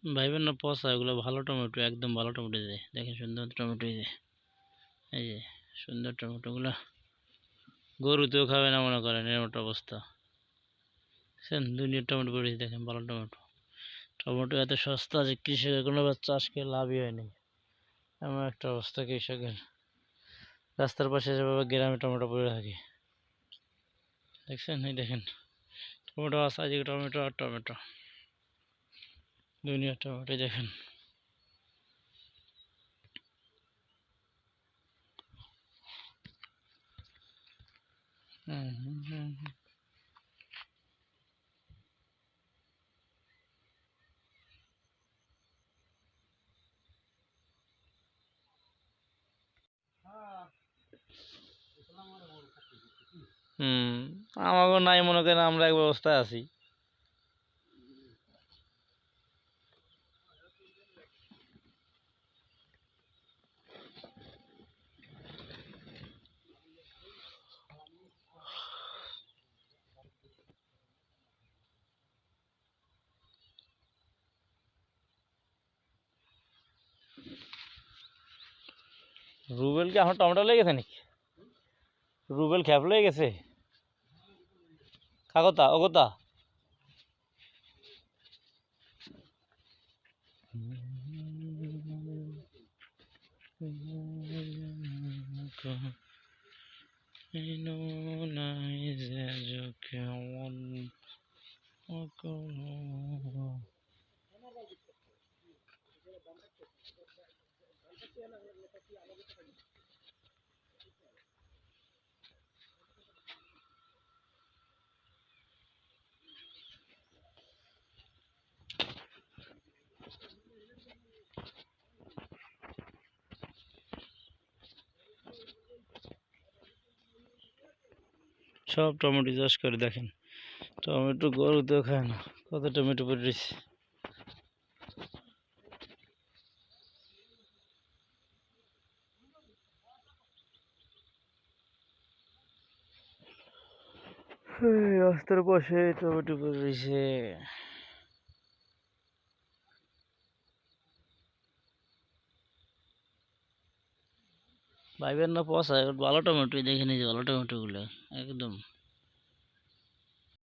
ভাইবেন না পচা, এগুলো ভালো টমেটো, একদম ভালো টমেটো। দেখেন সুন্দর টমেটো, এই যে সুন্দর টমেটোগুলো গরুতেও খাবে না মনে করেন, এরকম একটা অবস্থা। দুনিয়ার টমেটো করেছি, দেখেন ভালো টমেটো। টমেটো এত সস্তা যে কৃষকের কোনো চাষ করে লাভই হয়নি, এমন একটা অবস্থা কৃষকের। রাস্তার পাশে যেভাবে গ্রামে টমেটো পড়ে থাকে, দেখছেন? এই দেখেন টমেটো আছে, আজকে টমেটো আর টমেটো, দুনিয়ার টমেটো দেখেন। আমাকে নাই মনে করেন, আমরা এক ব্যবস্থায় আছি। রুবেল কি আমার টমেটো লেগে গেছে নাকি? রুবেল খ্যাপ লেগে গেছে কাকতা ওগতা। সব টমেটো চাষ করে দেখেন, টমেটো গরুতেও খায় না, কত টমেটো পড়ে রয়েছে। রাস্তার পাশে টমেটো পড়ে রয়েছে। ভাইবেন না পচা, ভালো টমেটো, দেখে নিয়েছি ভালো টমেটো গুলো একদম।